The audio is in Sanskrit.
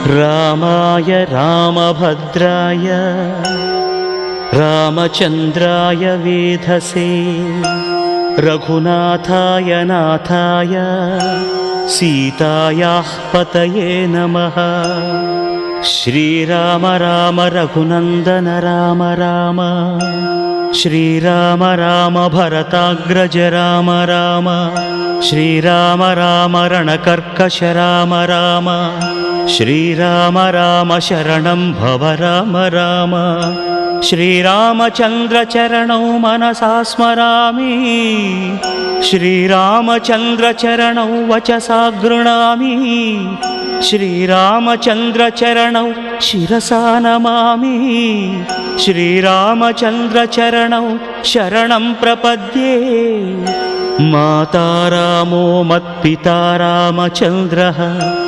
रामाय रामभद्राय रामचन्द्राय वेधसे रघुनाथाय नाथाय सीतायाः पतये नमः। श्रीराम राम रघुनन्दन राम राम श्रीराम राम भरताग्रज राम राम श्रीराम राम रणकर्कश राम राम श्रीराम राम शरणं भव राम राम। श्रीरामचन्द्र चरणौ मनसा स्मरामि श्रीरामचन्द्र चरणौ वचसा गृह्णामि श्रीरामचन्द्र चरणौ शिरसा नमामि श्रीरामचन्द्र चरणौ शरणं प्रपद्ये। माता रामो मत्पिता रामचन्द्रः